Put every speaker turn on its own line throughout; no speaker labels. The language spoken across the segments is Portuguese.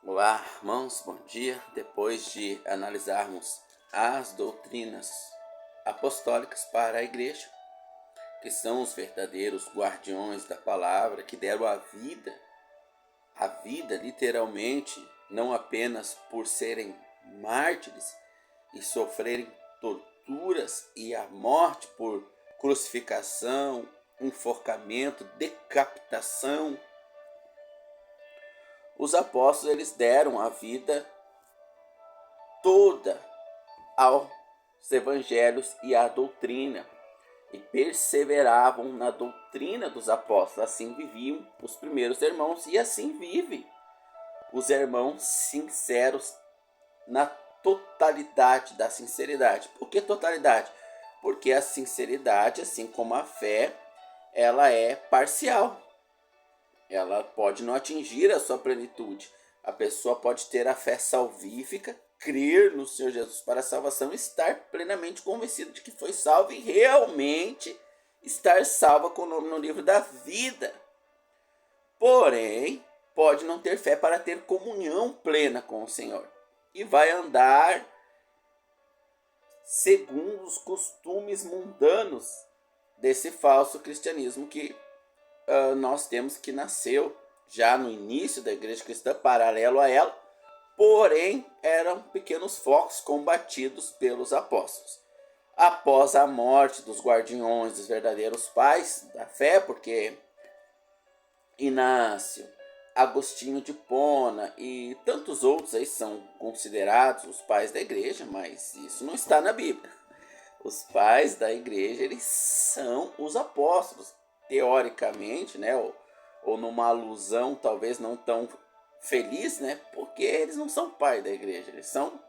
Olá, irmãos, bom dia. Depois de analisarmos as doutrinas apostólicas para a igreja, que são os verdadeiros guardiões da palavra, que deram a vida literalmente, não apenas por serem mártires e sofrerem torturas e a morte por crucificação, enforcamento, decapitação. Os apóstolos eles deram a vida toda aos evangelhos e à doutrina e perseveravam na doutrina dos apóstolos. Assim viviam os primeiros irmãos e assim vivem os irmãos sinceros na totalidade da sinceridade. Por que totalidade? Porque a sinceridade, assim como a fé, ela é parcial. Ela pode não atingir a sua plenitude. A pessoa pode ter a fé salvífica, crer no Senhor Jesus para a salvação e estar plenamente convencido de que foi salvo e realmente estar salva com o nome no livro da vida. Porém, pode não ter fé para ter comunhão plena com o Senhor e vai andar segundo os costumes mundanos desse falso cristianismo que nós temos, que nasceu já no início da igreja cristã, paralelo a ela, porém eram pequenos focos combatidos pelos apóstolos. Após a morte dos guardiões, dos verdadeiros pais da fé, porque Inácio, Agostinho de Hipona e tantos outros aí são considerados os pais da igreja, mas isso não está na Bíblia. Os pais da igreja, eles são os apóstolos, teoricamente, né, ou numa alusão talvez não tão feliz, né, porque eles não são pais da igreja, eles são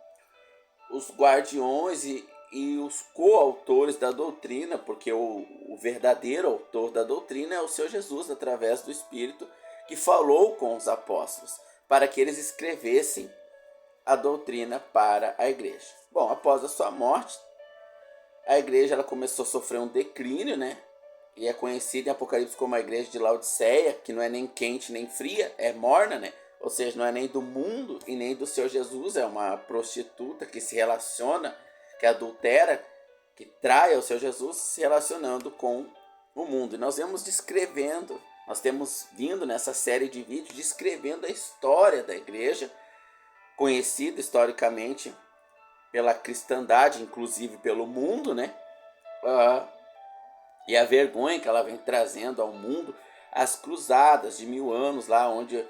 os guardiões e os coautores da doutrina, porque o verdadeiro autor da doutrina é o Senhor Jesus, através do Espírito, que falou com os apóstolos, para que eles escrevessem a doutrina para a igreja. Bom, após a sua morte, a igreja ela começou a sofrer um declínio, né? E é conhecida em Apocalipse como a igreja de Laodiceia, que não é nem quente nem fria, é morna, né? Ou seja, não é nem do mundo e nem do Senhor Jesus, é uma prostituta que se relaciona, que adultera, que trai ao Senhor Jesus, se relacionando com o mundo. E nós vemos descrevendo, nós temos vindo nessa série de vídeos descrevendo a história da igreja, conhecida historicamente pela cristandade, inclusive pelo mundo, né? E a vergonha que ela vem trazendo ao mundo, as cruzadas de 1000 anos, lá onde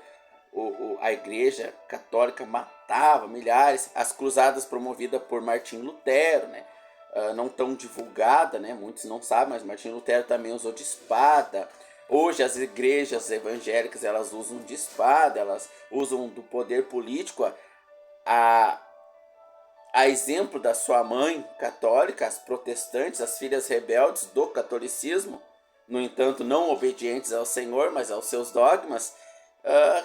a igreja católica matava milhares, as cruzadas promovidas por Martim Lutero, né? Não tão divulgada, né? Muitos não sabem, mas Martim Lutero também usou de espada. Hoje as igrejas evangélicas elas usam de espada, elas usam do poder político a exemplo da sua mãe católica, as protestantes, as filhas rebeldes do catolicismo, no entanto não obedientes ao Senhor, mas aos seus dogmas,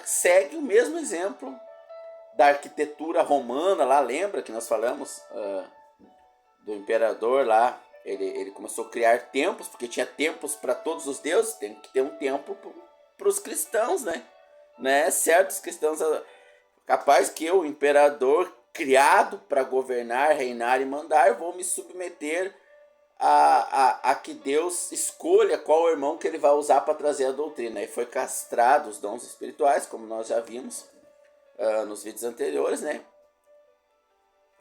segue o mesmo exemplo da arquitetura romana. Lá lembra que nós falamos do imperador lá, ele começou a criar templos, porque tinha templos para todos os deuses, tem que ter um templo para os cristãos, né? Certos cristãos, capaz que o imperador criado para governar, reinar e mandar, vou me submeter a que Deus escolha qual irmão que ele vai usar para trazer a doutrina. E foi castrado os dons espirituais, como nós já vimos nos vídeos anteriores, né?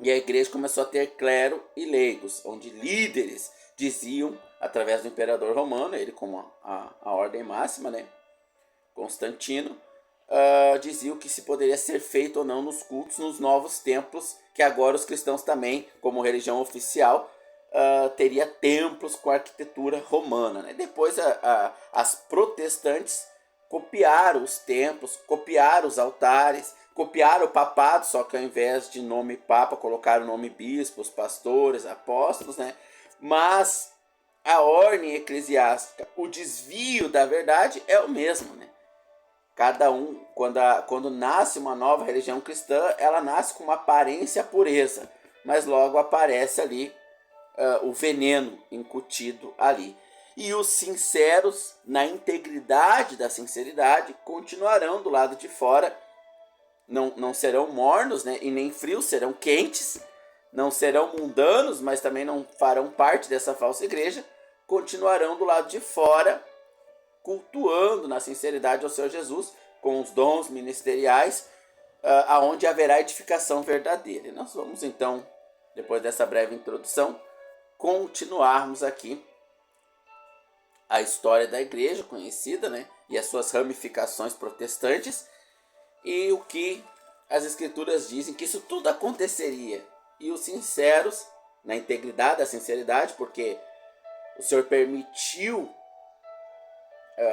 E a igreja começou a ter clero e leigos, onde líderes diziam, através do imperador romano, ele como a ordem máxima, né? Constantino, dizia o que se poderia ser feito ou não nos cultos, nos novos templos, que agora os cristãos também, como religião oficial, teria templos com arquitetura romana, né? Depois as protestantes copiaram os templos, copiaram os altares, copiaram o papado, só que ao invés de nome papa, colocaram o nome bispos, pastores, apóstolos, né? Mas a ordem eclesiástica, o desvio da verdade é o mesmo, né? Cada um, quando nasce uma nova religião cristã, ela nasce com uma aparência pureza, mas logo aparece ali o veneno incutido ali. E os sinceros, na integridade da sinceridade, continuarão do lado de fora, não serão mornos, né, e nem frios, serão quentes, não serão mundanos, mas também não farão parte dessa falsa igreja, continuarão do lado de fora, cultuando na sinceridade ao Senhor Jesus, com os dons ministeriais, aonde haverá edificação verdadeira. E nós vamos então, depois dessa breve introdução, continuarmos aqui a história da igreja conhecida, né, e as suas ramificações protestantes, e o que as escrituras dizem que isso tudo aconteceria. E os sinceros, na integridade da sinceridade, porque o Senhor permitiu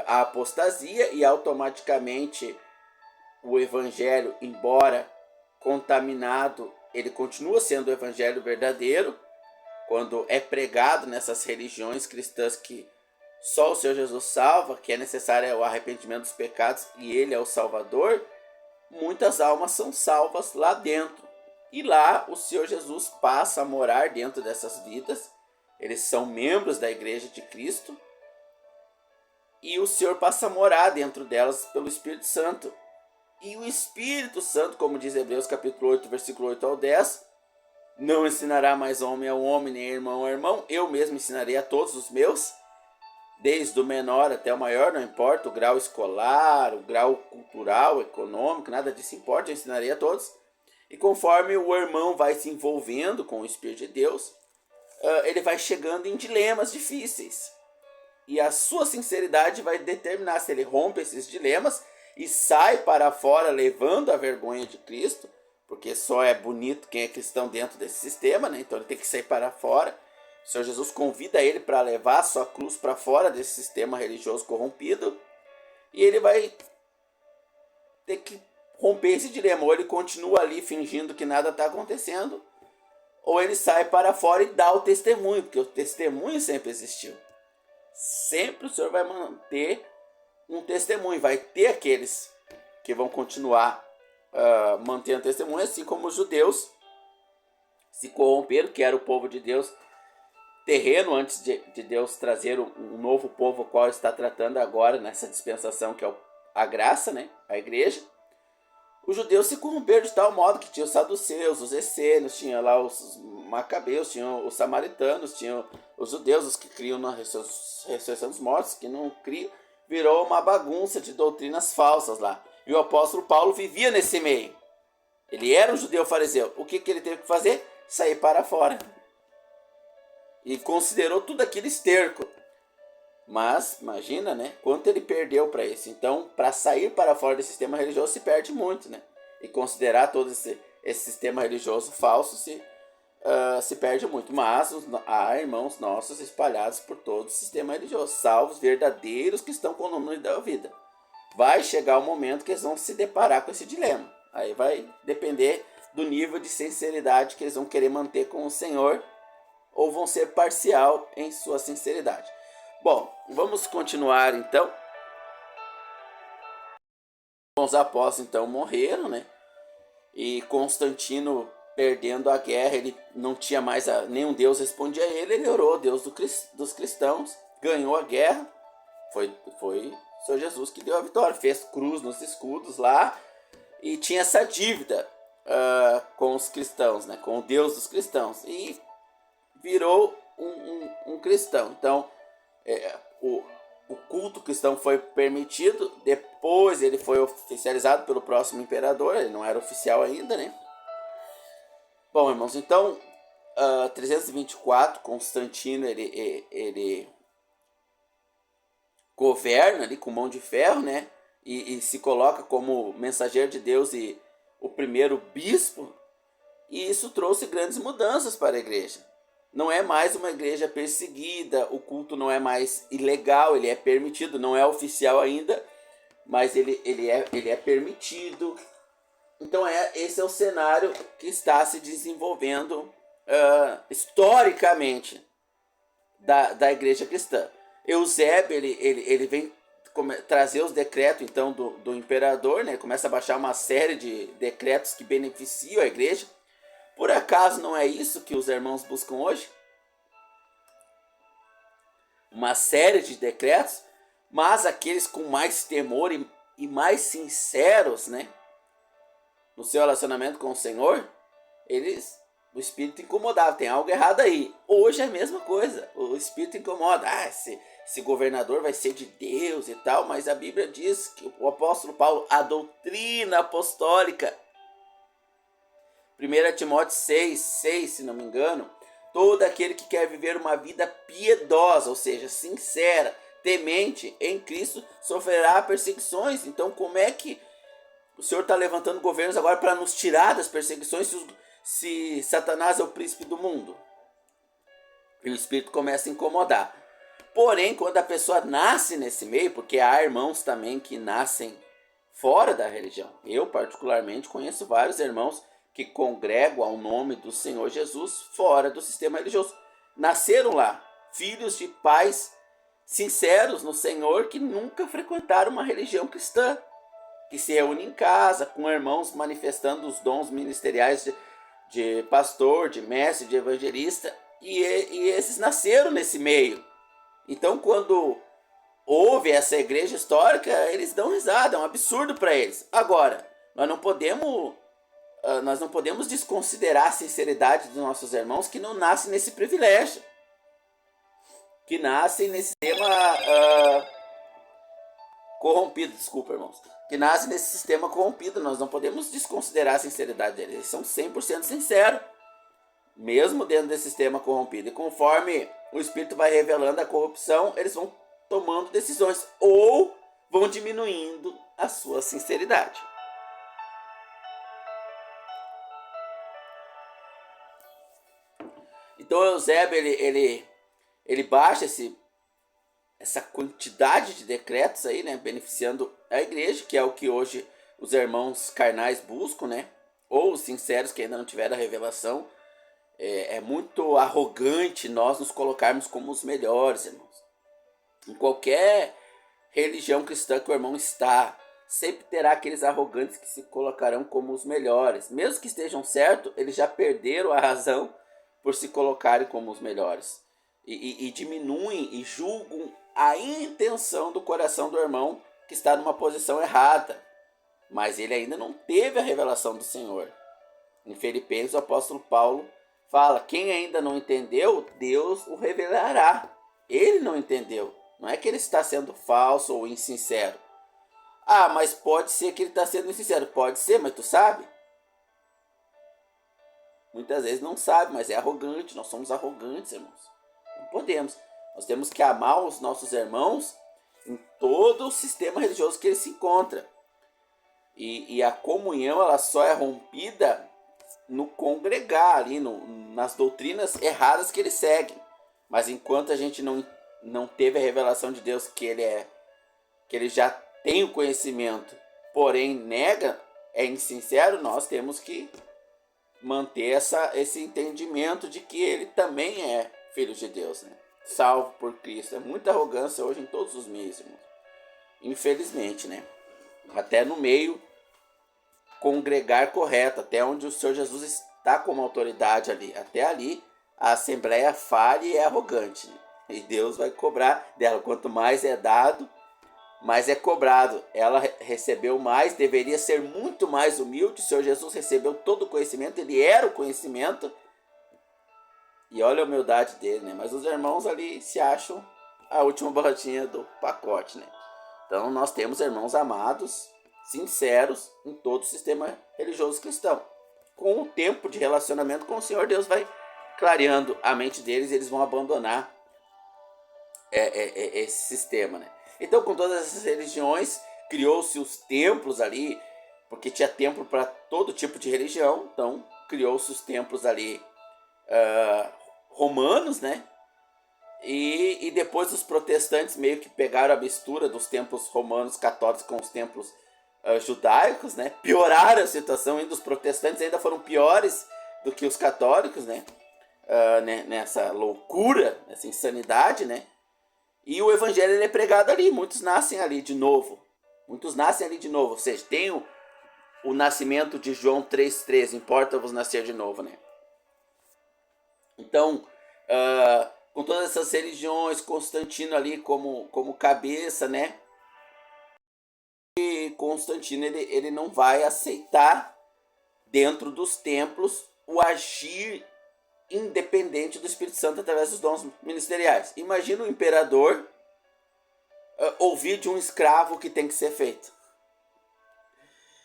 a apostasia e automaticamente o evangelho, embora contaminado, ele continua sendo o evangelho verdadeiro quando é pregado nessas religiões cristãs que só o Senhor Jesus salva, que é necessário o arrependimento dos pecados e ele é o Salvador. Muitas almas são salvas lá dentro. E lá o Senhor Jesus passa a morar dentro dessas vidas. Eles são membros da igreja de Cristo. E o Senhor passa a morar dentro delas pelo Espírito Santo. E o Espírito Santo, como diz Hebreus capítulo 8, versículo 8 ao 10, não ensinará mais homem ao homem, nem irmão ao irmão. Eu mesmo ensinarei a todos os meus, desde o menor até o maior, não importa o grau escolar, o grau cultural, econômico, nada disso importa, eu ensinarei a todos. E conforme o irmão vai se envolvendo com o Espírito de Deus, ele vai chegando em dilemas difíceis. E a sua sinceridade vai determinar se ele rompe esses dilemas e sai para fora levando a vergonha de Cristo, porque só é bonito quem é cristão dentro desse sistema, né? Então ele tem que sair para fora. O Senhor Jesus convida ele para levar a sua cruz para fora desse sistema religioso corrompido. E ele vai ter que romper esse dilema. Ou ele continua ali fingindo que nada está acontecendo, ou ele sai para fora e dá o testemunho, porque o testemunho sempre existiu. Sempre o Senhor vai manter um testemunho. Vai ter aqueles que vão continuar mantendo testemunho, assim como os judeus se corromperam, que era o povo de Deus terreno, antes de Deus trazer um novo povo, o qual está tratando agora nessa dispensação, que é a graça, né? A igreja. Os judeus se corromperam de tal modo que tinha os saduceus, os essênios, tinha lá os macabeus, tinha os samaritanos, tinha os judeus, os que criam na ressurreição dos mortos, que não criam. Virou uma bagunça de doutrinas falsas lá. E o apóstolo Paulo vivia nesse meio. Ele era um judeu fariseu. O que ele teve que fazer? Sair para fora. E considerou tudo aquilo esterco. Mas, imagina, né? Quanto ele perdeu para isso. Então, para sair para fora desse sistema religioso se perde muito, né? E considerar todo esse sistema religioso falso se perde muito. Mas há irmãos nossos espalhados por todo o sistema religioso, salvos verdadeiros que estão com o nome da vida. Vai chegar o momento que eles vão se deparar com esse dilema. Aí vai depender do nível de sinceridade que eles vão querer manter com o Senhor, ou vão ser parcial em sua sinceridade. Bom, vamos continuar então. Os apóstolos então morreram, né? E Constantino, perdendo a guerra, ele não tinha mais nenhum Deus respondia a ele. Ele orou, Deus dos cristãos, ganhou a guerra. Foi o Senhor Jesus que deu a vitória, fez cruz nos escudos lá e tinha essa dívida com os cristãos, né? Com o Deus dos cristãos, e virou um cristão. Então o culto cristão foi permitido. Depois ele foi oficializado pelo próximo imperador. Ele não era oficial ainda, né? Bom, irmãos, então 324, Constantino ele governa ali com mão de ferro, né? E se coloca como mensageiro de Deus e o primeiro bispo. E isso trouxe grandes mudanças para a igreja. Não é mais uma igreja perseguida, o culto não é mais ilegal, ele é permitido, não é oficial ainda, mas ele é permitido. Então esse é o cenário que está se desenvolvendo historicamente da igreja cristã. Eusébio ele vem trazer os decretos então do imperador, né? Começa a baixar uma série de decretos que beneficiam a igreja. Por acaso não é isso que os irmãos buscam hoje? Uma série de decretos, mas aqueles com mais temor e mais sinceros, né? no seu relacionamento com o Senhor, o espírito incomodava, tem algo errado aí. Hoje é a mesma coisa, o espírito incomoda. Esse governador vai ser de Deus e tal, mas a Bíblia diz que o apóstolo Paulo, a doutrina apostólica, 1 Timóteo 6, se não me engano, todo aquele que quer viver uma vida piedosa, ou seja, sincera, temente em Cristo, sofrerá perseguições. Então, como é que o Senhor está levantando governos agora para nos tirar das perseguições se Satanás é o príncipe do mundo? E o espírito começa a incomodar. Porém, quando a pessoa nasce nesse meio, porque há irmãos também que nascem fora da religião. Eu, particularmente, conheço vários irmãos que congregam ao nome do Senhor Jesus fora do sistema religioso. Nasceram lá, filhos de pais sinceros no Senhor que nunca frequentaram uma religião cristã, que se reúnem em casa com irmãos manifestando os dons ministeriais de pastor, de mestre, de evangelista, e esses nasceram nesse meio. Então, quando houve essa igreja histórica, eles dão risada, é um absurdo para eles. Agora, nós não podemos desconsiderar a sinceridade dos nossos irmãos que não nascem nesse privilégio, que nascem nesse sistema corrompido, desculpa, irmãos, que nascem nesse sistema corrompido. Nós não podemos desconsiderar a sinceridade deles, eles são 100% sinceros, mesmo dentro desse sistema corrompido. E conforme o Espírito vai revelando a corrupção, eles vão tomando decisões ou vão diminuindo a sua sinceridade. Então Eusébio, ele baixa essa quantidade de decretos aí, né, beneficiando a igreja, que é o que hoje os irmãos carnais buscam, né, ou os sinceros que ainda não tiveram a revelação. É muito arrogante nós nos colocarmos como os melhores, irmãos. Em qualquer religião cristã que o irmão está, sempre terá aqueles arrogantes que se colocarão como os melhores. Mesmo que estejam certos, eles já perderam a razão por se colocarem como os melhores. E diminuem e julgam a intenção do coração do irmão que está numa posição errada. Mas ele ainda não teve a revelação do Senhor. Em Filipenses, o apóstolo Paulo fala: quem ainda não entendeu, Deus o revelará. Ele não entendeu. Não é que ele está sendo falso ou insincero. Mas pode ser que ele está sendo insincero. Pode ser, mas tu sabe? Muitas vezes não sabe, mas é arrogante. Nós somos arrogantes, irmãos. Não podemos. Nós temos que amar os nossos irmãos em todo o sistema religioso que ele se encontra. E a comunhão, ela só é rompida no congregar ali, nas doutrinas erradas que eles seguem. Mas enquanto a gente não teve a revelação de Deus que ele já tem o conhecimento, porém nega, é insincero, nós temos que manter esse entendimento de que ele também é filho de Deus, né? Salvo por Cristo. É muita arrogância hoje em todos os meios, irmãos. Infelizmente, né? Até no meio congregar correto, até onde o Senhor Jesus está como autoridade ali. Até ali a assembleia falha e é arrogante, né? E Deus vai cobrar dela. Quanto mais é dado, mais é cobrado. Ela recebeu mais, deveria ser muito mais humilde. O Senhor Jesus recebeu todo o conhecimento, ele era o conhecimento. E olha a humildade dele, né? Mas os irmãos ali se acham a última bolachinha do pacote, né? Então nós temos irmãos amados, sinceros em todo o sistema religioso cristão. Com o tempo de relacionamento com o Senhor, Deus vai clareando a mente deles e eles vão abandonar esse sistema, né? Então, com todas essas religiões, criou-se os templos ali, porque tinha templo para todo tipo de religião. Então, criou-se os templos ali romanos, né? E depois os protestantes meio que pegaram a mistura dos templos romanos católicos com os templos judaicos, né? Pioraram a situação, e os protestantes ainda foram piores do que os católicos, né? Nessa loucura, nessa insanidade, né? E o evangelho ele é pregado ali, muitos nascem ali de novo. Ou seja, tem o nascimento de João 3,13, importa-vos nascer de novo, né? Então, com todas essas religiões, Constantino ali como cabeça, né? E Constantino ele não vai aceitar dentro dos templos, o agir independente do Espírito Santo através dos dons ministeriais. Imagina o imperador ouvir de um escravo o que tem que ser feito.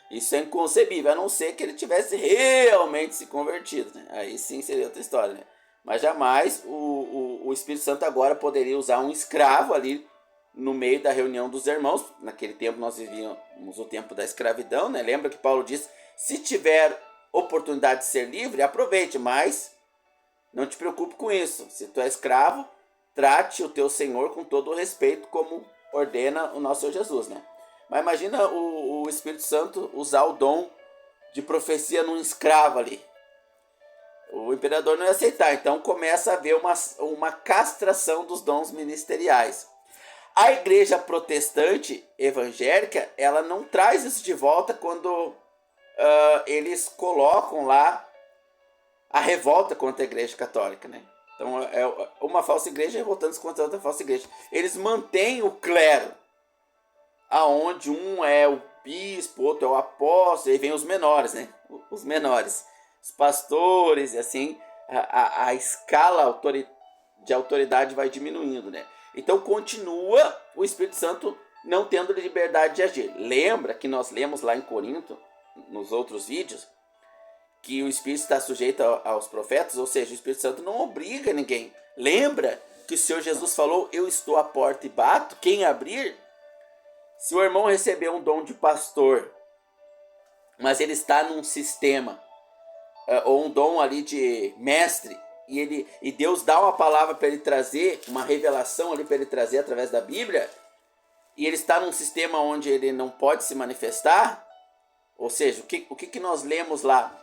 Isso é inconcebível, a não ser que ele tivesse realmente se convertido, né? Aí sim seria outra história, né? Mas jamais o Espírito Santo agora poderia usar um escravo ali no meio da reunião dos irmãos. Naquele tempo nós vivíamos o tempo da escravidão, né? Lembra que Paulo diz, se tiver oportunidade de ser livre, aproveite, mas não te preocupe com isso. Se tu é escravo, trate o teu senhor com todo o respeito, como ordena o nosso Senhor Jesus, né? Mas imagina o Espírito Santo usar o dom de profecia num escravo ali. O imperador não ia aceitar, então começa a haver uma castração dos dons ministeriais. A igreja protestante evangélica, ela não traz isso de volta quando eles colocam lá a revolta contra a igreja católica, né? Então é uma falsa igreja revoltando-se contra outra falsa igreja. Eles mantêm o clero, aonde um é o bispo, outro é o apóstolo, e aí vem os menores, né? Os menores, os pastores, e assim a escala de autoridade vai diminuindo, né? Então continua o Espírito Santo não tendo liberdade de agir. Lembra que nós lemos lá em Corinto, nos outros vídeos, que o Espírito está sujeito aos profetas, ou seja, o Espírito Santo não obriga ninguém. Lembra que o Senhor Jesus falou, eu estou à porta e bato, quem abrir? Se o irmão receber um dom de pastor, mas ele está num sistema, ou um dom ali de mestre, e Deus dá uma palavra para ele trazer, uma revelação ali para ele trazer através da Bíblia, e ele está num sistema onde ele não pode se manifestar, ou seja, o que nós lemos lá?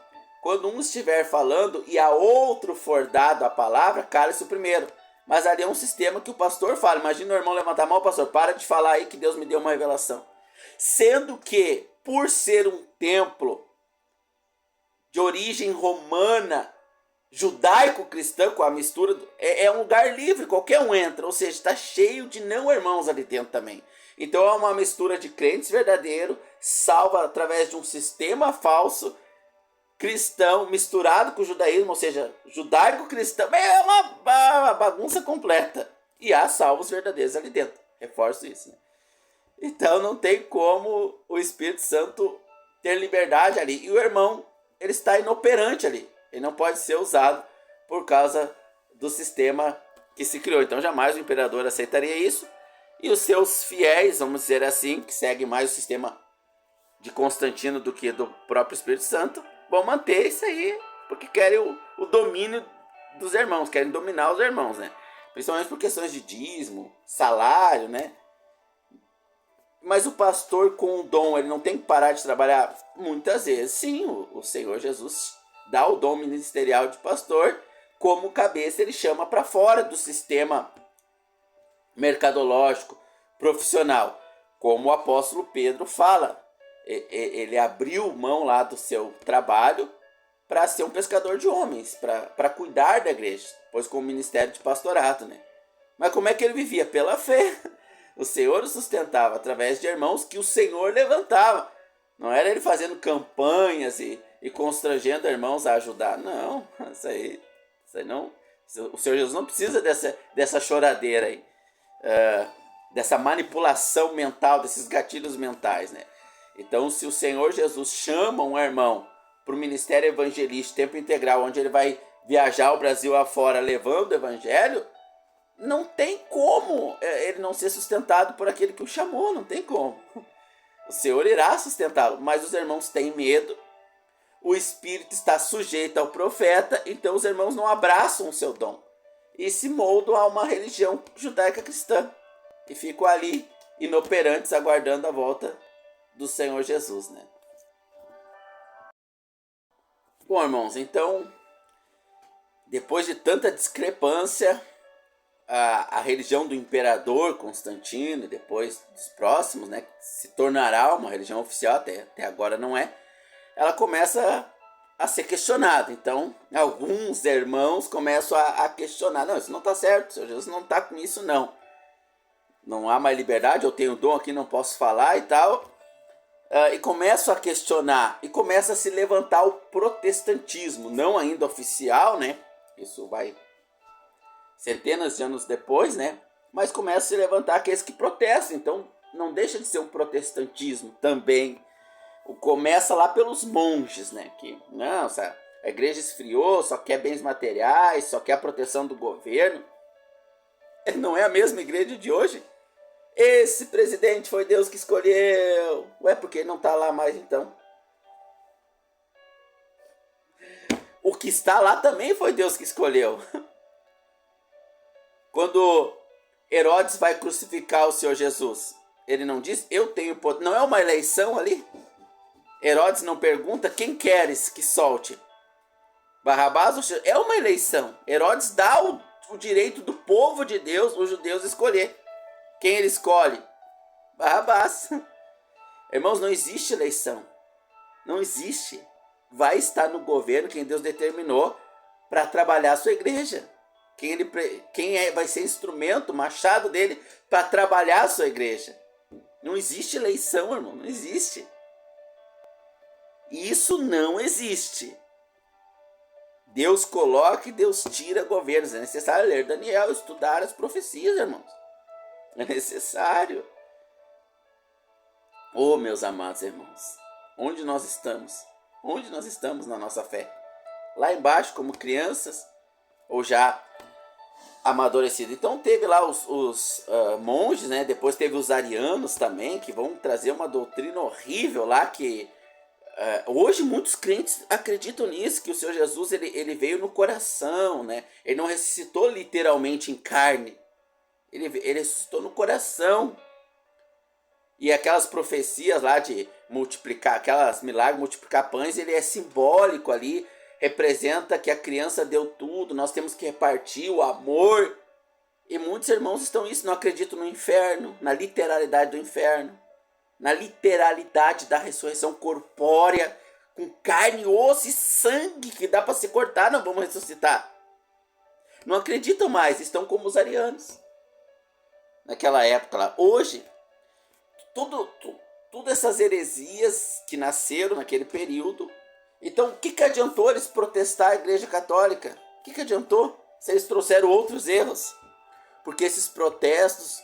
Quando um estiver falando e a outro for dado a palavra, cale-se o primeiro. Mas ali é um sistema que o pastor fala. Imagina o irmão levantar a mão, pastor, para de falar aí que Deus me deu uma revelação. Sendo que, por ser um templo de origem romana, judaico-cristã, com a mistura, é um lugar livre, qualquer um entra. Ou seja, está cheio de não-irmãos ali dentro também. Então é uma mistura de crentes verdadeiros, salva através de um sistema falso, cristão misturado com o judaísmo, ou seja, judaico-cristão, é uma bagunça completa. E há salvos verdadeiros ali dentro. Reforço isso, né? Então não tem como o Espírito Santo ter liberdade ali. E o irmão, ele está inoperante ali. Ele não pode ser usado por causa do sistema que se criou. Então jamais o imperador aceitaria isso. E os seus fiéis, vamos dizer assim, que seguem mais o sistema de Constantino do que do próprio Espírito Santo, vão manter isso aí, porque querem o domínio dos irmãos, querem dominar os irmãos, né? Principalmente por questões de dízimo, salário, né? Mas o pastor com o dom, ele não tem que parar de trabalhar? Muitas vezes, sim, o Senhor Jesus dá o dom ministerial de pastor, como cabeça ele chama para fora do sistema mercadológico, profissional, como o apóstolo Pedro fala. Ele abriu mão lá do seu trabalho para ser um pescador de homens, para cuidar da igreja, pois com o ministério de pastorado, né? Mas como é que ele vivia? Pela fé. O Senhor o sustentava através de irmãos que o Senhor levantava. Não era ele fazendo campanhas e constrangendo irmãos a ajudar. Não, isso aí não. O Senhor Jesus não precisa dessa choradeira aí, dessa manipulação mental, desses gatilhos mentais, né? Então, se o Senhor Jesus chama um irmão para o ministério evangelístico tempo integral, onde ele vai viajar o Brasil afora levando o evangelho, não tem como ele não ser sustentado por aquele que o chamou, não tem como. O Senhor irá sustentá-lo, mas os irmãos têm medo, o Espírito está sujeito ao profeta, então os irmãos não abraçam o seu dom e se moldam a uma religião judaica cristã e ficam ali inoperantes aguardando a volta do Senhor Jesus, né? Bom, irmãos, então, depois de tanta discrepância, a religião do imperador Constantino e depois dos próximos, né, que se tornará uma religião oficial, até agora não é, ela começa a ser questionada. Então, alguns irmãos começam a questionar, não, isso não está certo, o Senhor Jesus não está com isso não. Não há mais liberdade, eu tenho dom aqui, não posso falar e tal. e começam a questionar, e começa a se levantar o protestantismo, não ainda oficial, né? Isso vai centenas de anos depois, né? Mas começa a se levantar aqueles que protestam, então não deixa de ser um protestantismo também. Começa lá pelos monges, né? Que não, sabe, a igreja esfriou, só quer bens materiais, só quer a proteção do governo. Não é a mesma igreja de hoje? Esse presidente foi Deus que escolheu. Ué, porque ele não tá lá mais então? O que está lá também foi Deus que escolheu. Quando Herodes vai crucificar o Senhor Jesus, ele não diz, eu tenho poder. Não é uma eleição ali? Herodes não pergunta, quem queres que solte? Barrabás? É uma eleição. Herodes dá o direito do povo de Deus, os judeus, escolher. Quem ele escolhe? Barrabás. Irmãos, não existe eleição. Não existe. Vai estar no governo quem Deus determinou para trabalhar a sua igreja. Vai ser instrumento, machado dele para trabalhar a sua igreja. Não existe eleição, irmão. Não existe. Isso não existe. Deus coloca e Deus tira governos. É necessário ler Daniel, estudar as profecias, irmãos. É necessário. Oh, meus amados irmãos, onde nós estamos? Onde nós estamos na nossa fé? Lá embaixo, como crianças, ou já amadurecidos? Então teve lá os monges, né? Depois teve os arianos também, que vão trazer uma doutrina horrível lá, que hoje muitos crentes acreditam nisso, que o Senhor Jesus ele veio no coração, né? Ele não ressuscitou literalmente em carne, ele ressuscitou no coração. E aquelas profecias lá de multiplicar, aquelas milagres, multiplicar pães, ele é simbólico ali, representa que a criança deu tudo, nós temos que repartir o amor. E muitos irmãos estão nisso, não acreditam no inferno, na literalidade do inferno, na literalidade da ressurreição corpórea, com carne, osso e sangue que dá para se cortar, não vamos ressuscitar. Não acreditam mais, estão como os arianos. Naquela época lá. Hoje, tudo essas heresias que nasceram naquele período. Então, o que adiantou eles protestar a Igreja Católica? O que adiantou se eles trouxeram outros erros? Porque esses protestos,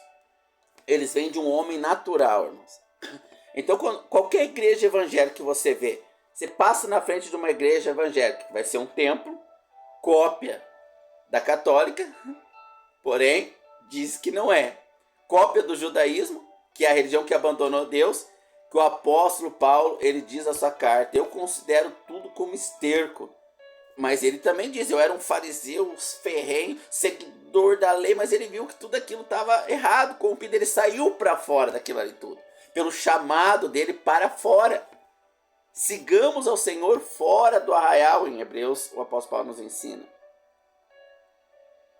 eles vêm de um homem natural, irmãos. Então, qualquer igreja evangélica que você vê, você passa na frente de uma igreja evangélica, que vai ser um templo, cópia da católica, porém, diz que não é. Cópia do judaísmo, que é a religião que abandonou Deus, que o apóstolo Paulo, ele diz na sua carta, eu considero tudo como esterco. Mas ele também diz, eu era um fariseu ferrenho, seguidor da lei, mas ele viu que tudo aquilo estava errado, corrompido, ele saiu para fora daquilo ali tudo, pelo chamado dele para fora. Sigamos ao Senhor fora do arraial, em Hebreus, o apóstolo Paulo nos ensina.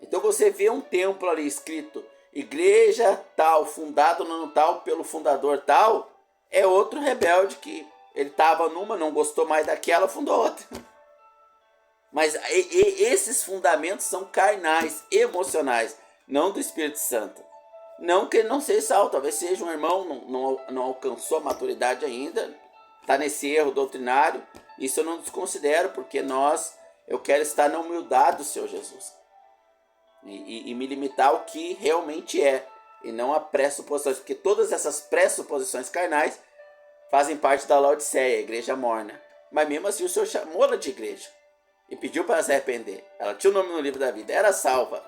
Então você vê um templo ali escrito, igreja tal, fundado no ano tal, pelo fundador tal, é outro rebelde que ele estava numa, não gostou mais daquela, fundou outra. Mas esses fundamentos são carnais, emocionais, não do Espírito Santo. Não que ele não seja salvo, talvez seja um irmão, não alcançou a maturidade ainda, está nesse erro doutrinário. Isso eu não desconsidero, porque eu quero estar na humildade do Senhor Jesus. E me limitar ao que realmente é, e não a pressuposições, porque todas essas pressuposições carnais fazem parte da Laodiceia, a igreja morna. Mas mesmo assim o Senhor chamou ela de igreja e pediu para ela se arrepender. Ela tinha o nome no livro da vida, era salva.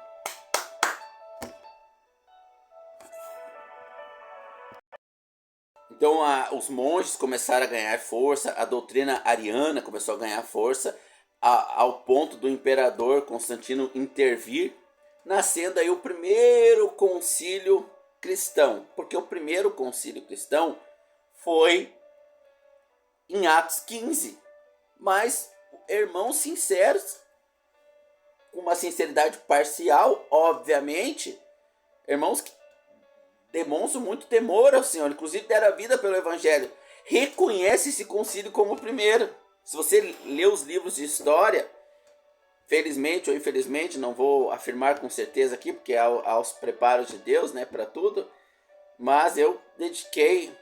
Então os monges começaram a ganhar força, a doutrina ariana começou a ganhar força, ao ponto do imperador Constantino intervir, nascendo aí o primeiro concílio cristão. Porque o primeiro concílio cristão foi em Atos 15. Mas irmãos sinceros, com uma sinceridade parcial, obviamente, irmãos que demonstram muito temor ao Senhor, inclusive deram a vida pelo Evangelho, reconhece esse concílio como o primeiro. Se você lê os livros de história, felizmente ou infelizmente, não vou afirmar com certeza aqui, porque é aos preparos de Deus, né, para tudo, mas eu dediquei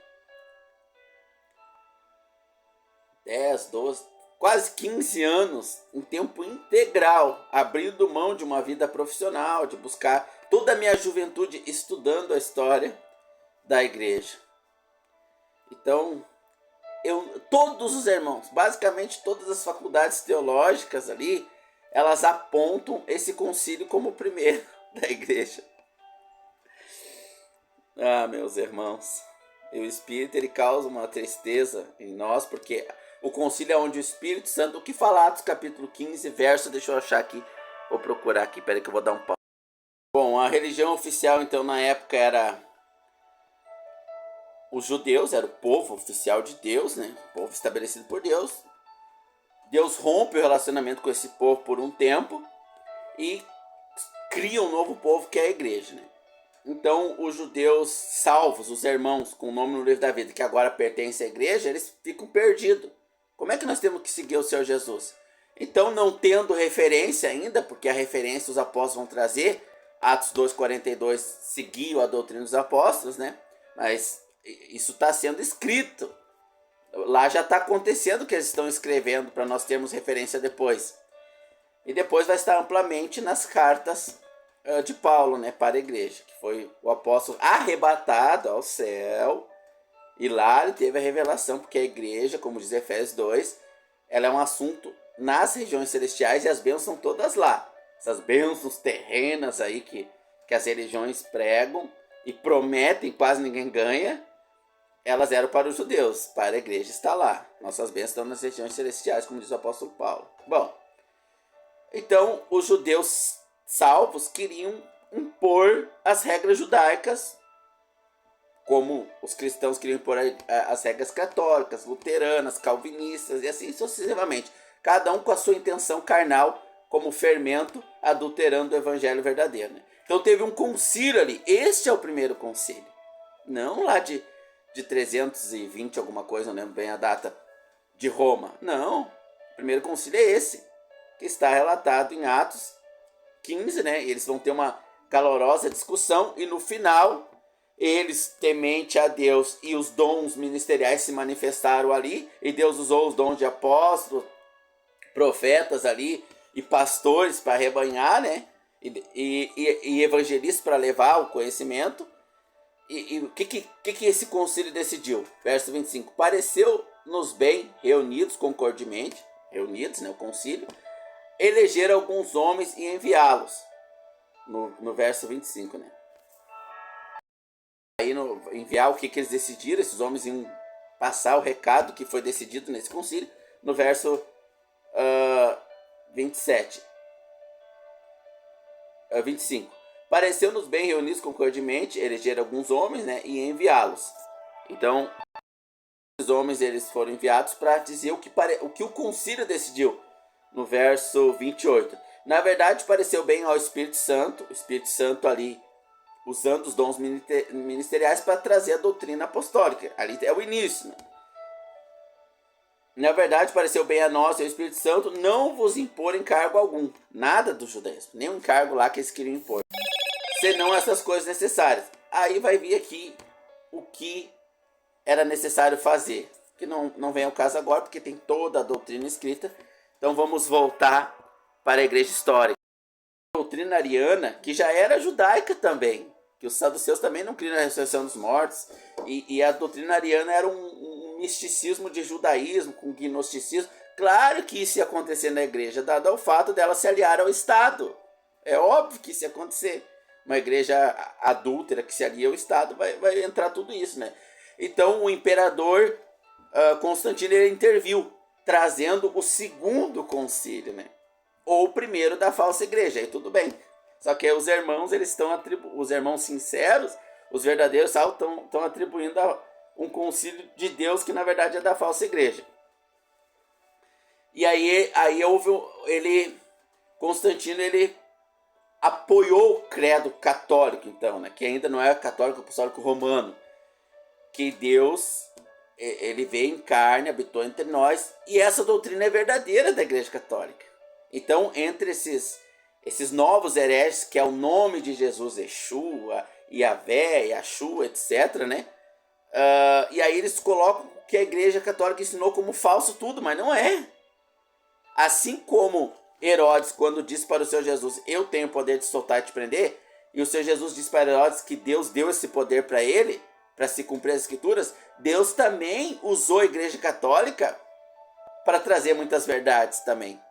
10, 12, quase 15 anos em tempo integral, abrindo mão de uma vida profissional, de buscar toda a minha juventude estudando a história da igreja. Então, todos os irmãos, basicamente todas as faculdades teológicas ali, elas apontam esse concílio como o primeiro da igreja. Ah, meus irmãos, e o Espírito ele causa uma tristeza em nós, porque o concílio é onde o Espírito Santo, o que fala Atos capítulo 15, verso, deixa eu achar aqui, vou procurar aqui, peraí que eu vou dar um pau. Bom, a religião oficial então na época era os judeus, era o povo oficial de Deus, né? O povo estabelecido por Deus. Deus rompe o relacionamento com esse povo por um tempo e cria um novo povo que é a igreja, né? Então, os judeus salvos, os irmãos com o nome no livro da vida, que agora pertencem à igreja, eles ficam perdidos. Como é que nós temos que seguir o Senhor Jesus? Então, não tendo referência ainda, porque a referência os apóstolos vão trazer, Atos 2,42, seguiu a doutrina dos apóstolos, né? Mas isso está sendo escrito. Lá já está acontecendo o que eles estão escrevendo, para nós termos referência depois. E depois vai estar amplamente nas cartas de Paulo, né, para a igreja, que foi o apóstolo arrebatado ao céu, e lá ele teve a revelação, porque a igreja, como diz Efésios 2, ela é um assunto nas regiões celestiais e as bênçãos são todas lá. Essas bênçãos terrenas aí que as religiões pregam e prometem, quase ninguém ganha, elas eram para os judeus, para a igreja está lá. Nossas bênçãos estão nas regiões celestiais, como diz o apóstolo Paulo. Bom, então os judeus salvos queriam impor as regras judaicas, como os cristãos queriam impor as regras católicas, luteranas, calvinistas e assim sucessivamente. Cada um com a sua intenção carnal como fermento adulterando o evangelho verdadeiro, né? Então teve um concílio ali. Este é o primeiro concílio. Não lá de 320 alguma coisa, não lembro bem a data, de Roma. Não, o primeiro concílio é esse, que está relatado em Atos 15, né? Eles vão ter uma calorosa discussão e no final eles, temente a Deus e os dons ministeriais se manifestaram ali, e Deus usou os dons de apóstolos, profetas ali e pastores para rebanhar, né? E evangelistas para levar o conhecimento. E o que esse concílio decidiu? Verso 25. Pareceu-nos bem, reunidos concordemente, reunidos, né, o concílio, eleger alguns homens e enviá-los. No verso 25, né? Aí enviar o que eles decidiram, esses homens iam passar o recado que foi decidido nesse concílio, no verso 25. Pareceu-nos bem reunidos concordemente, eleger alguns homens, né, e enviá-los. Então, os homens eles foram enviados para dizer o que o concílio decidiu, no verso 28. Na verdade, pareceu bem ao Espírito Santo, o Espírito Santo ali usando os dons ministeriais para trazer a doutrina apostólica. Ali é o início, né? Na verdade, pareceu bem a nós e ao Espírito Santo não vos impor encargo algum, nada do judaísmo, nenhum encargo lá que eles queriam impor, senão essas coisas necessárias. Aí vai vir aqui o que era necessário fazer, que não vem ao caso agora, porque tem toda a doutrina escrita. Então vamos voltar para a igreja histórica. A doutrina ariana, que já era judaica também, que os saduceus também não criam na ressurreição dos mortos, e a doutrina ariana era um misticismo de judaísmo com gnosticismo. Claro que isso ia acontecer na igreja, dado ao fato dela se aliar ao Estado. É óbvio que isso ia acontecer. Uma igreja adúltera que se alia ao Estado, vai entrar tudo isso, né? Então o imperador Constantino ele interviu, trazendo o segundo concílio, né? Ou o primeiro da falsa igreja, aí tudo bem. Só que os irmãos, eles estão os irmãos sinceros, os verdadeiros, estão atribuindo a um concílio de Deus que na verdade é da falsa igreja. E aí houve Constantino ele apoiou o credo católico, então, né, que ainda não é católico apostólico romano, que Deus ele veio em carne, habitou entre nós, e essa doutrina é verdadeira da Igreja Católica. Então, entre esses novos hereges, que é o nome de Jesus, Yeshua, Yahvé, Yahshua, etc., né? E aí eles colocam que a Igreja Católica ensinou como falso tudo, mas não é. Assim como Herodes, quando disse para o Senhor Jesus, eu tenho o poder de soltar e te prender, e o Senhor Jesus disse para Herodes que Deus deu esse poder para ele, para se cumprir as Escrituras, Deus também usou a Igreja Católica para trazer muitas verdades também.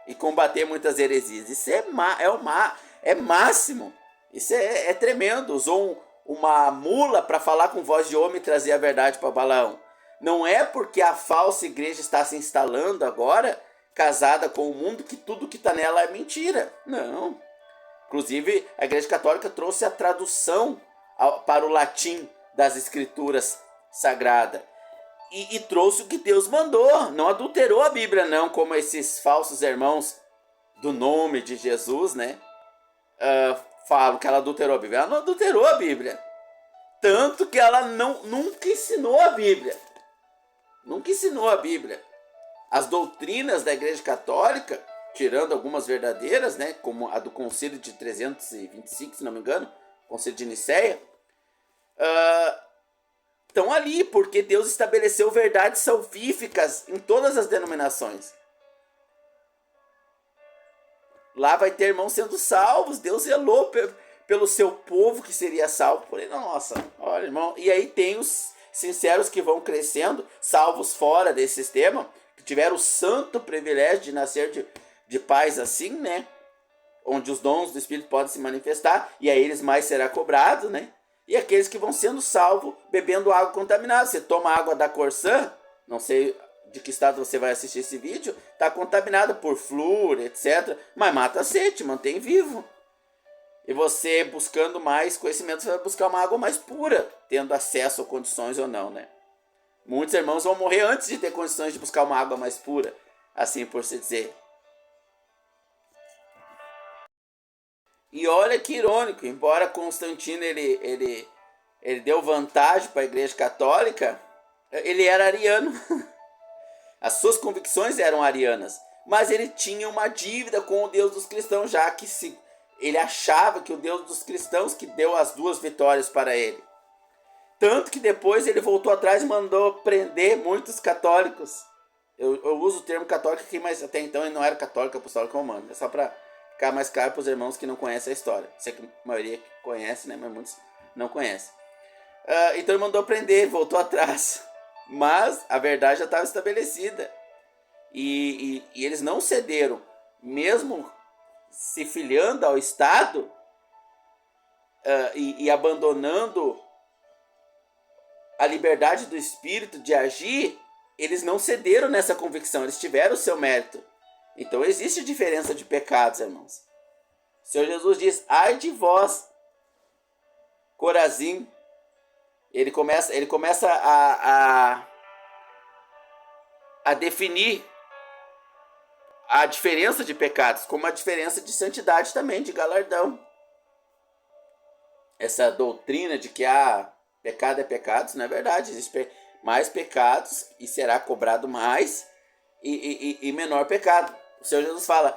E combater muitas heresias. Isso é máximo. Isso é tremendo. Usou uma mula para falar com voz de homem e trazer a verdade para Balaão. Não é porque a falsa igreja está se instalando agora, casada com o mundo, que tudo que está nela é mentira. Não. Inclusive, a Igreja Católica trouxe a tradução para o latim das Escrituras Sagradas. E trouxe o que Deus mandou. Não adulterou a Bíblia, não, como esses falsos irmãos do nome de Jesus, né? Falam que ela adulterou a Bíblia. Ela não adulterou a Bíblia. Tanto que ela nunca ensinou a Bíblia. Nunca ensinou a Bíblia. As doutrinas da Igreja Católica, tirando algumas verdadeiras, né, como a do Concílio de 325, se não me engano, Concílio de Nicéia, estão ali porque Deus estabeleceu verdades salvíficas em todas as denominações. Lá vai ter irmãos sendo salvos. Deus zelou pelo seu povo que seria salvo. Porém, nossa, olha, irmão. E aí tem os sinceros que vão crescendo, salvos fora desse sistema, que tiveram o santo privilégio de nascer de pais assim, né? Onde os dons do Espírito podem se manifestar, e a eles mais será cobrado, né? E aqueles que vão sendo salvos bebendo água contaminada. Você toma água da Corsã, não sei de que estado você vai assistir esse vídeo, está contaminada por flúor, etc. Mas mata a sede, mantém vivo. E você, buscando mais conhecimento, você vai buscar uma água mais pura, tendo acesso a condições ou não, né? Muitos irmãos vão morrer antes de ter condições de buscar uma água mais pura, assim por se dizer. E olha que irônico, embora Constantino ele deu vantagem para a Igreja Católica, ele era ariano. As suas convicções eram arianas, mas ele tinha uma dívida com o Deus dos cristãos, já que ele achava que o Deus dos cristãos que deu as duas vitórias para ele. Tanto que depois ele voltou atrás e mandou prender muitos católicos. Eu uso o termo católico aqui, mas até então ele não era católico apostólico romano. É só para ficar mais claro para os irmãos que não conhecem a história. Sei que a maioria conhece, né? Mas muitos não conhecem. Então ele mandou prender, voltou atrás. Mas a verdade já estava estabelecida. E eles não cederam. Mesmo se filiando ao Estado e abandonando a liberdade do Espírito de agir, eles não cederam nessa convicção. Eles tiveram o seu mérito. Então existe diferença de pecados, irmãos. O Senhor Jesus diz, ai de vós, Corazim. Ele começa a definir a diferença de pecados, como a diferença de santidade também, de galardão. Essa doutrina de que pecado é pecado, isso não é verdade. Existem mais pecados e será cobrado mais e menor pecado. O Senhor Jesus fala,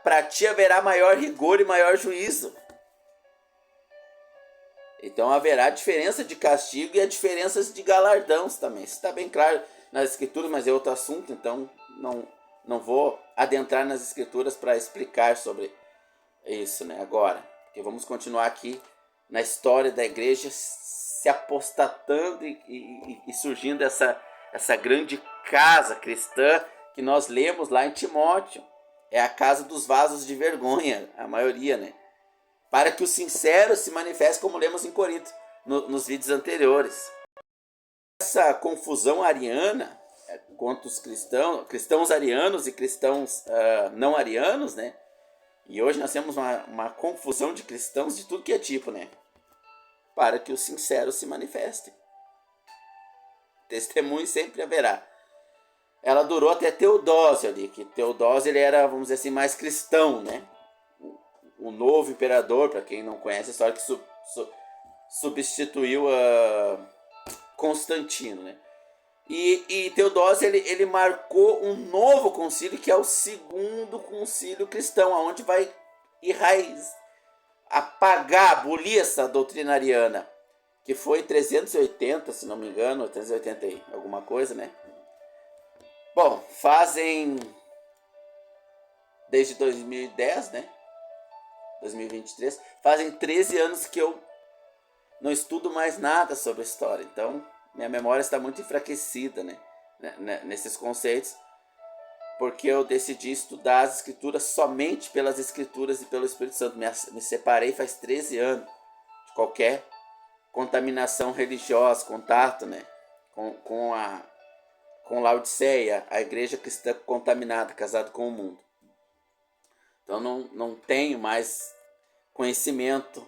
para ti haverá maior rigor e maior juízo. Então haverá diferença de castigo e a diferenças de galardões também. Isso está bem claro nas Escrituras, mas é outro assunto, então não vou adentrar nas Escrituras para explicar sobre isso, né? Agora, porque vamos continuar aqui na história da igreja se apostatando e surgindo essa grande casa cristã que nós lemos lá em Timóteo. É a casa dos vasos de vergonha, a maioria, né? Para que o sincero se manifeste, como lemos em Corinto, nos vídeos anteriores. Essa confusão ariana quanto os cristãos arianos e cristãos não arianos, né? E hoje nós temos uma confusão de cristãos de tudo que é tipo, né? Para que o sincero se manifeste. Testemunho sempre haverá. Ela durou até Teodósio ali, que Teodósio ele era, vamos dizer assim, mais cristão, né? O novo imperador, para quem não conhece a história, que substituiu Constantino, né? E Teodósio ele marcou um novo concílio, que é o segundo concílio cristão, onde vai apagar, abolir essa doutrina ariana, que foi 380, se não me engano, 380 e alguma coisa, né? Bom, fazem desde 2010, né? 2023, fazem 13 anos que eu não estudo mais nada sobre história, então minha memória está muito enfraquecida, né? Nesses conceitos, porque eu decidi estudar as escrituras somente pelas escrituras e pelo Espírito Santo. Me separei faz 13 anos de qualquer contaminação religiosa, contato, né? Com Laodiceia, a igreja cristã contaminada, casada com o mundo. Então não tenho mais conhecimento,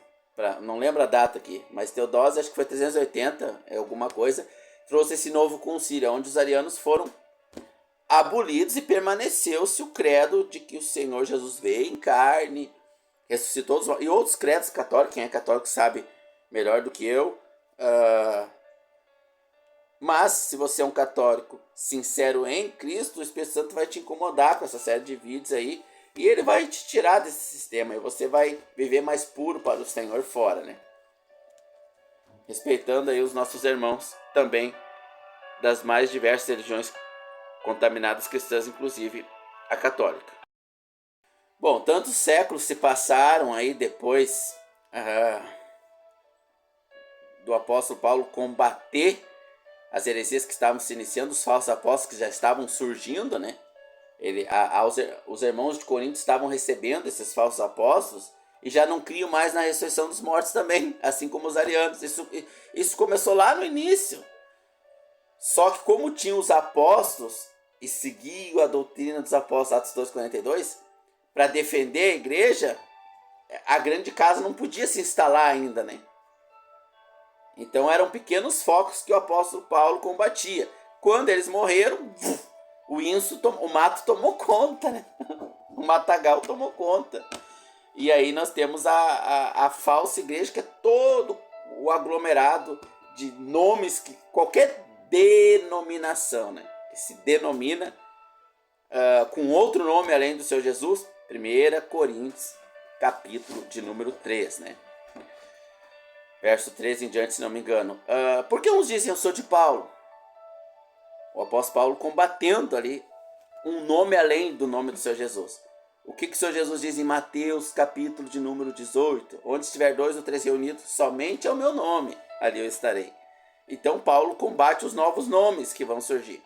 não lembro a data aqui, mas Teodósio, acho que foi 380, é alguma coisa, trouxe esse novo concílio, onde os arianos foram abolidos e permaneceu-se o credo de que o Senhor Jesus veio em carne, ressuscitou e outros credos católicos, quem é católico sabe melhor do que eu. Mas se você é um católico sincero em Cristo, o Espírito Santo vai te incomodar com essa série de vídeos aí, e ele vai te tirar desse sistema, e você vai viver mais puro para o Senhor fora, né? Respeitando aí os nossos irmãos também das mais diversas religiões contaminadas cristãs, inclusive a católica. Bom, tantos séculos se passaram aí depois do apóstolo Paulo combater as heresias que estavam se iniciando, os falsos apóstolos que já estavam surgindo, né? Os irmãos de Corinto estavam recebendo esses falsos apóstolos e já não criam mais na ressurreição dos mortos também, assim como os arianos. Isso começou lá no início. Só que como tinham os apóstolos e seguiam a doutrina dos apóstolos, Atos 2,42, para defender a igreja, a grande casa não podia se instalar ainda, né? Então eram pequenos focos que o apóstolo Paulo combatia. Quando eles morreram, o mato tomou conta, né? O matagal tomou conta. E aí nós temos a falsa igreja, que é todo o aglomerado de nomes, que qualquer denominação, né? Que se denomina com outro nome além do seu Jesus. 1 Coríntios, capítulo de número 3, né? Verso 13 em diante, se não me engano. Por que uns dizem eu sou de Paulo? O apóstolo Paulo combatendo ali um nome além do nome do Senhor Jesus. O que o Senhor Jesus diz em Mateus, capítulo de número 18? Onde estiver 2 ou 3 reunidos, somente é o meu nome, ali eu estarei. Então Paulo combate os novos nomes que vão surgir.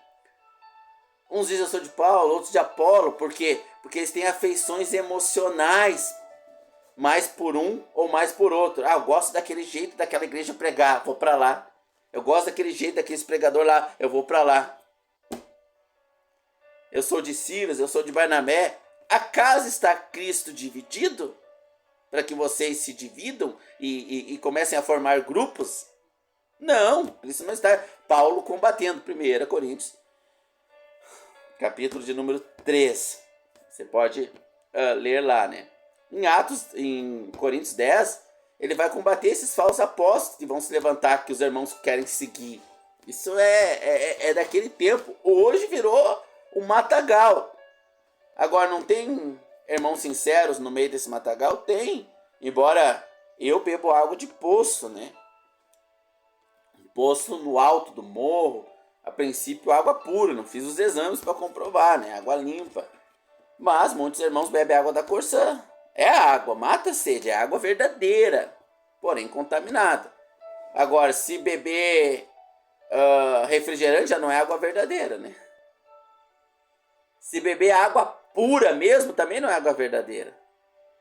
Uns dizem eu sou de Paulo, outros de Apolo. Por quê? Porque eles têm afeições emocionais, mais por um ou mais por outro. Eu gosto daquele jeito daquela igreja pregar, vou para lá. Eu gosto daquele jeito daquele pregador lá, eu vou para lá. Eu sou de Silas, eu sou de Barnabé. Acaso está Cristo dividido? Para que vocês se dividam e comecem a formar grupos? Não, Cristo não está. Paulo combatendo. 1 Coríntios, capítulo de número 3. Você pode ler lá, né? Em Coríntios 10, ele vai combater esses falsos apóstolos que vão se levantar, que os irmãos querem seguir. Isso é daquele tempo. Hoje virou um matagal. Agora, não tem irmãos sinceros no meio desse matagal? Tem. Embora eu bebo água de poço, né? Um poço no alto do morro. A princípio, água pura. Não fiz os exames para comprovar, né? Água limpa. Mas muitos irmãos bebem água da Corsã. É água, mata a sede, é água verdadeira, porém contaminada. Agora, se beber refrigerante, já não é água verdadeira, né? Se beber água pura mesmo, também não é água verdadeira.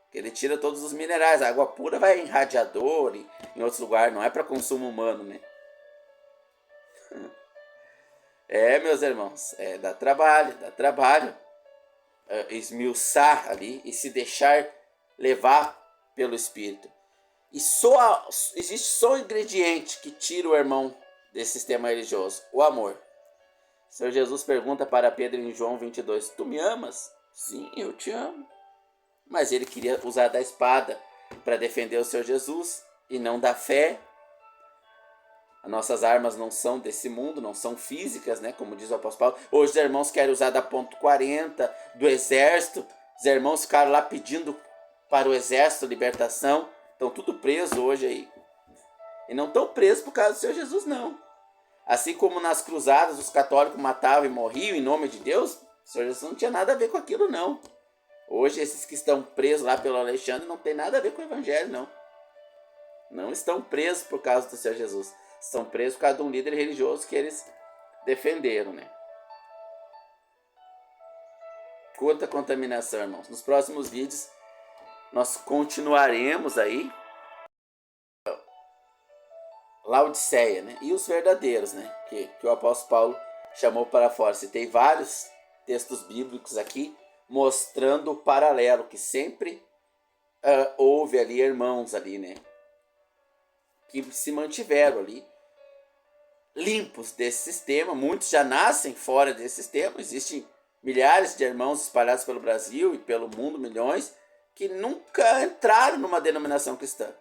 Porque ele tira todos os minerais. A água pura vai em radiador e em outros lugares, não é para consumo humano, né? Meus irmãos, dá trabalho esmiuçar ali e se deixar levar pelo Espírito. E existe só um ingrediente que tira o irmão desse sistema religioso: o amor. O Senhor Jesus pergunta para Pedro em João 22: tu me amas? Sim, eu te amo. Mas ele queria usar da espada para defender o Senhor Jesus e não da fé. As nossas armas não são desse mundo, não são físicas, né? Como diz o apóstolo Paulo. Hoje os irmãos querem usar da ponto 40 do exército. Os irmãos ficaram lá pedindo para o exército libertação. Estão tudo preso hoje aí. E não estão presos por causa do Senhor Jesus, não. Assim como nas cruzadas os católicos matavam e morriam em nome de Deus, o Senhor Jesus não tinha nada a ver com aquilo, não. Hoje esses que estão presos lá pelo Alexandre não tem nada a ver com o Evangelho, não. Não estão presos por causa do Senhor Jesus. Estão presos por causa de um líder religioso que eles defenderam, né? Quanta contaminação, irmãos. Nos próximos vídeos nós continuaremos aí Laodiceia, né? E os verdadeiros, né? Que o apóstolo Paulo chamou para fora. Citei vários textos bíblicos aqui mostrando o paralelo, que sempre houve ali irmãos ali, né? Que se mantiveram ali limpos desse sistema. Muitos já nascem fora desse sistema. Existem milhares de irmãos espalhados pelo Brasil e pelo mundo, milhões, que nunca entraram numa denominação cristã.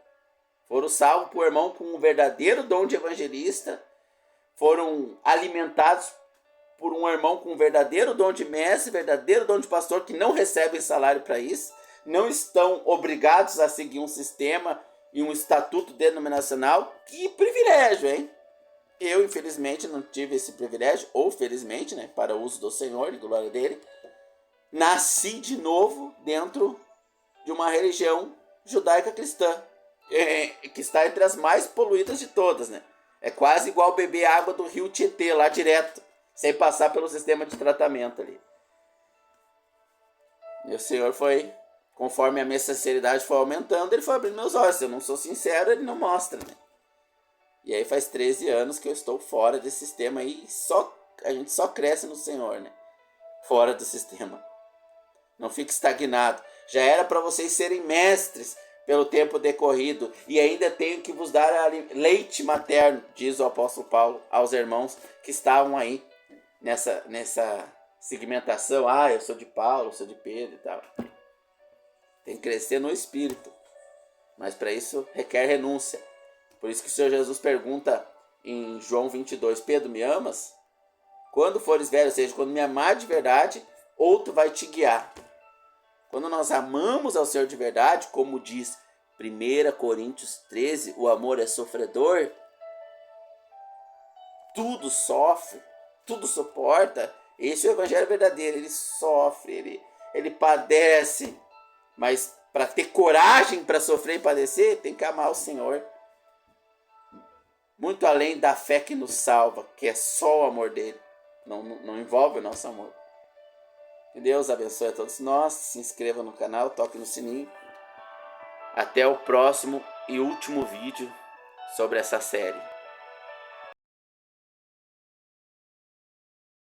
Foram salvos por irmão com um verdadeiro dom de evangelista, foram alimentados por um irmão com um verdadeiro dom de mestre, verdadeiro dom de pastor, que não recebem salário para isso, não estão obrigados a seguir um sistema e um estatuto denominacional. Que privilégio, hein? Eu, infelizmente, não tive esse privilégio, ou felizmente, né, para o uso do Senhor e glória dele, nasci de novo dentro de uma religião judaica cristã, que está entre as mais poluídas de todas, né? É quase igual beber água do rio Tietê lá direto, sem passar pelo sistema de tratamento ali. E o Senhor foi, conforme a minha sinceridade foi aumentando, ele foi abrindo meus olhos. Se eu não sou sincero, ele não mostra, né? E aí faz 13 anos que eu estou fora desse sistema aí, a gente só cresce no Senhor, né? Fora do sistema. Não fique estagnado. Já era para vocês serem mestres pelo tempo decorrido, e ainda tenho que vos dar leite materno, diz o apóstolo Paulo aos irmãos que estavam aí nessa segmentação. Eu sou de Paulo, eu sou de Pedro e tal. Tem que crescer no espírito, mas para isso requer renúncia. Por isso que o Senhor Jesus pergunta em João 22, Pedro, me amas? Quando fores velho, ou seja, quando me amar de verdade, outro vai te guiar. Quando nós amamos ao Senhor de verdade, como diz 1 Coríntios 13, o amor é sofredor, tudo sofre, tudo suporta. Esse é o evangelho verdadeiro. Ele sofre, ele padece, mas para ter coragem para sofrer e padecer, tem que amar o Senhor. Muito além da fé que nos salva, que é só o amor dele, não envolve o nosso amor. Que Deus abençoe a todos nós. Se inscreva no canal, toque no sininho. Até o próximo e último vídeo sobre essa série.